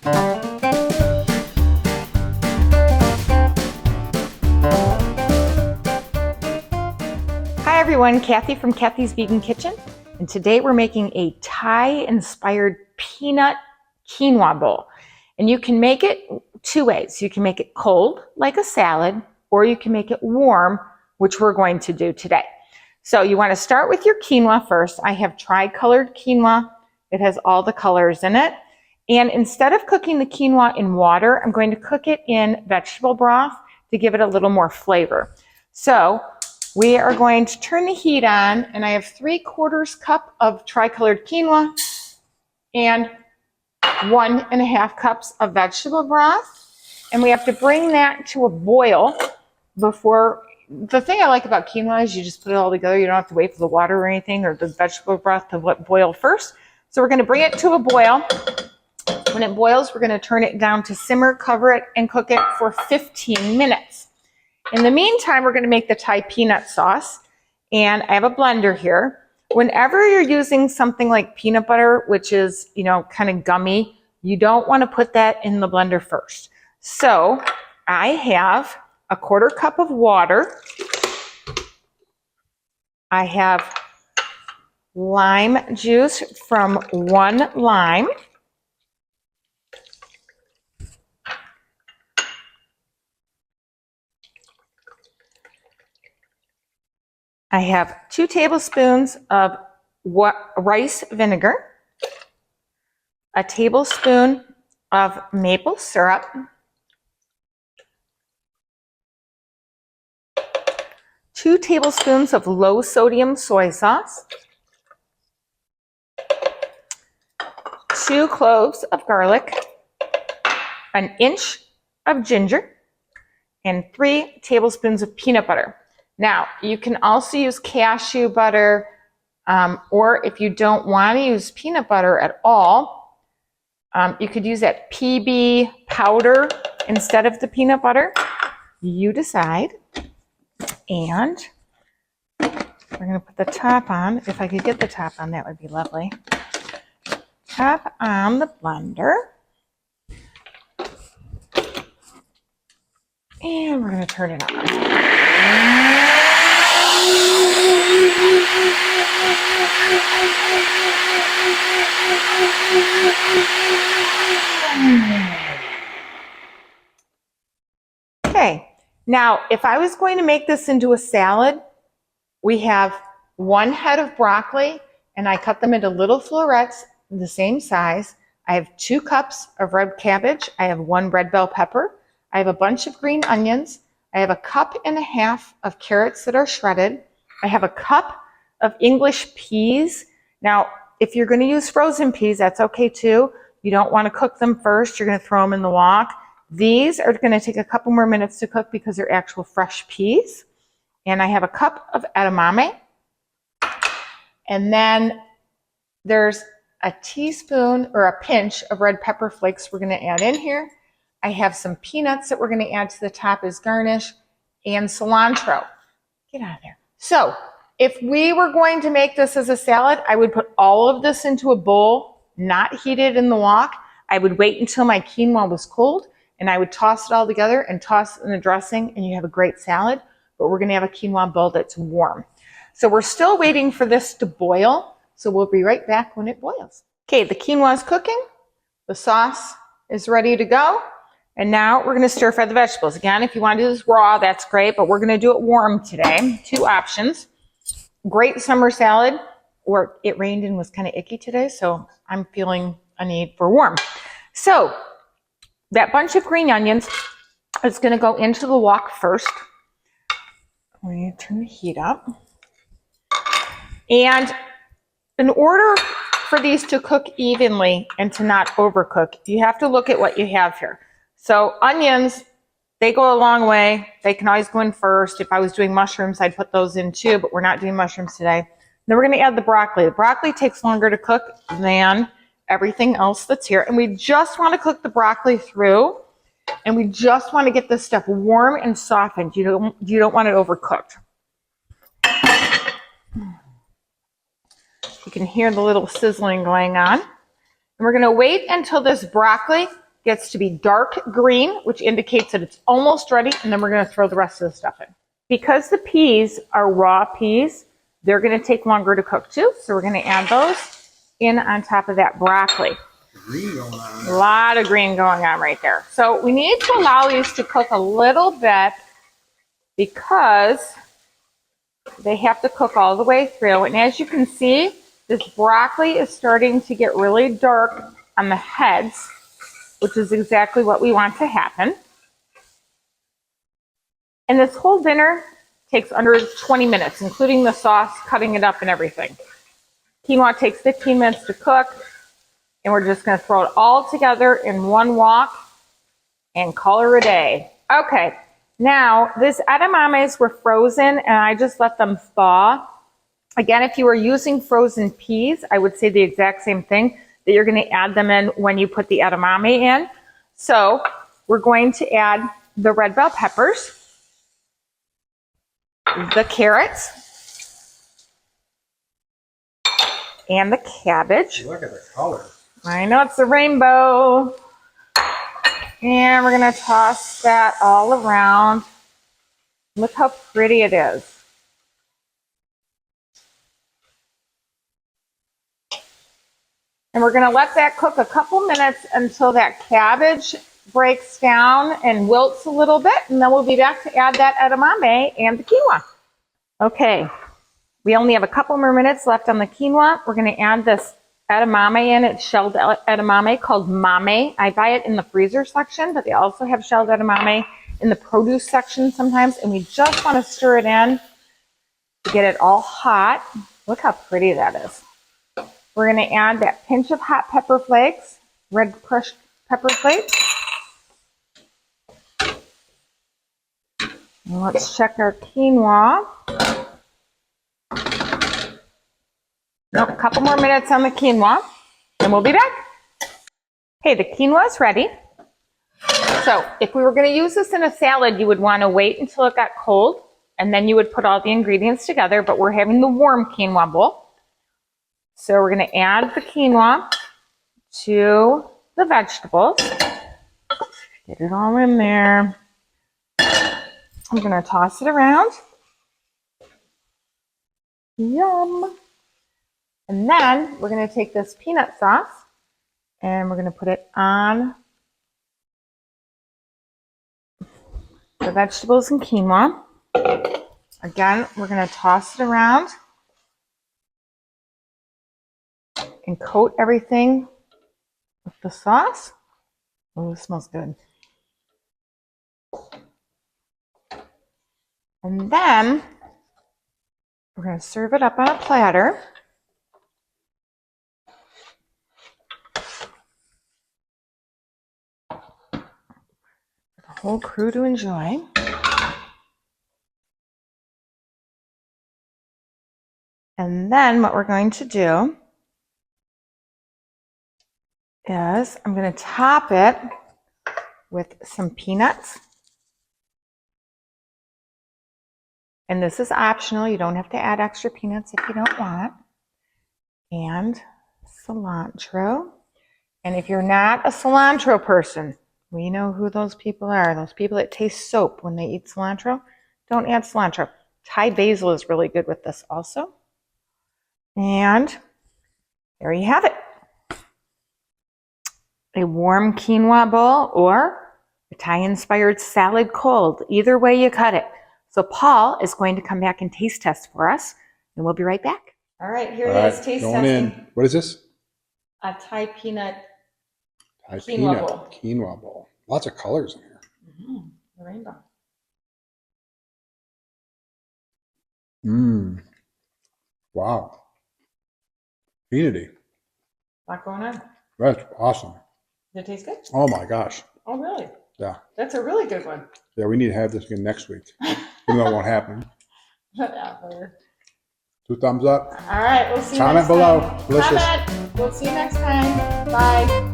Hi everyone, Kathy from Kathy's Vegan Kitchen, and today we're making a Thai-inspired peanut quinoa bowl. And you can make it two ways. You can make it cold, like a salad, or you can make it warm, which we're going to do today. So you want to start with your quinoa first. I have tri-colored quinoa. It has all the colors in it. And instead of cooking the quinoa in water, I'm going to cook it in vegetable broth to give it a little more flavor. So we are going to turn the heat on, and I have 3/4 cup of tri-colored quinoa and 1.5 cups of vegetable broth. And we have to bring that to a boil before. The thing I like about quinoa is you just put it all together. You don't have to wait for the water or anything or the vegetable broth to boil first. So we're going to bring it to a boil. When it boils, we're going to turn it down to simmer, cover it, and cook it for 15 minutes. In the meantime, we're going to make the Thai peanut sauce, and I have a blender here. Whenever you're using something like peanut butter, which is, kind of gummy, you don't want to put that in the blender first. So I have 1/4 cup of water. I have lime juice from 1 lime. I have 2 tablespoons of rice vinegar, a tablespoon of maple syrup, 2 tablespoons of low sodium soy sauce, 2 cloves of garlic, 1 inch of ginger, and 3 tablespoons of peanut butter. Now, you can also use cashew butter, or if you don't want to use peanut butter at all, you could use that PB powder instead of the peanut butter. You decide. And we're going to put the top on. If I could get the top on, that would be lovely. Top on the blender. And we're going to turn it on. Okay, now if I was going to make this into a salad, we have 1 head of broccoli, and I cut them into little florets the same size. I have 2 cups of red cabbage. I have 1 red bell pepper. I have a bunch of green onions. I have 1.5 cups of carrots that are shredded. I have 1 cup of English peas. Now, if you're going to use frozen peas, that's okay too. You don't want to cook them first. You're going to throw them in the wok. These are going to take a couple more minutes to cook because they're actual fresh peas. And I have 1 cup of edamame. And then there's a teaspoon or a pinch of red pepper flakes we're going to add in here. I have some peanuts that we're going to add to the top as garnish, and cilantro. Get out of there. So if we were going to make this as a salad, I would put all of this into a bowl, not heat it in the wok. I would wait until my quinoa was cold, and I would toss it all together and toss it in the dressing, and you have a great salad. But we're going to have a quinoa bowl that's warm. So we're still waiting for this to boil, so we'll be right back when it boils. Okay, the quinoa is cooking. The sauce is ready to go. And now we're going to stir fry the vegetables. Again, if you want to do this raw, that's great, but we're going to do it warm today. 2 options. Great summer salad, or it rained and was kind of icky today, so I'm feeling a need for warm. So that bunch of green onions is going to go into the wok first. We're going to turn the heat up. And in order for these to cook evenly and to not overcook, you have to look at what you have here. So onions, they go a long way. They can always go in first. If I was doing mushrooms, I'd put those in too, but we're not doing mushrooms today. Then we're going to add the broccoli. The broccoli takes longer to cook than everything else that's here. And we just want to cook the broccoli through, and we just want to get this stuff warm and softened. You don't want it overcooked. You can hear the little sizzling going on. And we're going to wait until this broccoli gets to be dark green, which indicates that it's almost ready, and then we're going to throw the rest of the stuff in. Because the peas are raw peas, they're going to take longer to cook too, so we're going to add those in on top of that broccoli. Green going on. A lot of green going on right there. So we need to allow these to cook a little bit because they have to cook all the way through. And as you can see, this broccoli is starting to get really dark on the heads, which is exactly what we want to happen. And this whole dinner takes under 20 minutes, including the sauce, cutting it up and everything. Quinoa takes 15 minutes to cook. And we're just going to throw it all together in one wok and call her a day. Okay, now these edamames were frozen and I just let them thaw. Again, if you were using frozen peas, I would say the exact same thing, that you're going to add them in when you put the edamame in. So we're going to add the red bell peppers, the carrots, and the cabbage. Look at the color. I know it's a rainbow. And we're going to toss that all around. Look how pretty it is. And we're going to let that cook a couple minutes until that cabbage breaks down and wilts a little bit. And then we'll be back to add that edamame and the quinoa. Okay, we only have a couple more minutes left on the quinoa. We're going to add this edamame in. It's shelled edamame called mame. I buy it in the freezer section, but they also have shelled edamame in the produce section sometimes. And we just want to stir it in to get it all hot. Look how pretty that is. We're going to add that pinch of hot pepper flakes, red crushed pepper flakes. And let's check our quinoa. Nope, a couple more minutes on the quinoa, and we'll be back. Okay, the quinoa is ready. So if we were going to use this in a salad, you would want to wait until it got cold, and then you would put all the ingredients together, but we're having the warm quinoa bowl. So we're going to add the quinoa to the vegetables. Get it all in there. I'm going to toss it around. Yum. And then we're going to take this peanut sauce and we're going to put it on the vegetables and quinoa. Again, we're going to toss it around and coat everything with the sauce. Oh, it smells good. And then we're going to serve it up on a platter. Whole crew to enjoy. And then what we're going to do is I'm going to top it with some peanuts. And this is optional. You don't have to add extra peanuts if you don't want. And cilantro. And if you're not a cilantro person, we know who those people are. Those people that taste soap when they eat cilantro. Don't add cilantro. Thai basil is really good with this also. And there you have it. A warm quinoa bowl or a Thai-inspired salad cold. Either way you cut it. So Paul is going to come back and taste test for us, and we'll be right back. All right, here it is, taste going testing. in. What is this? A Thai peanut Thai quinoa peanut bowl. Quinoa bowl. Lots of colors in here. Mm-hmm. The rainbow. Mmm. Wow. Peanutty. Lot going on. That's awesome. Did it taste good? Oh my gosh. Oh, really? Yeah. That's a really good one. Yeah, we need to have this again next week. Even though it won't happen. Whatever. 2 thumbs up. All right, we'll see you Comment next below. time. Delicious. Comment. We'll see you next time. Bye.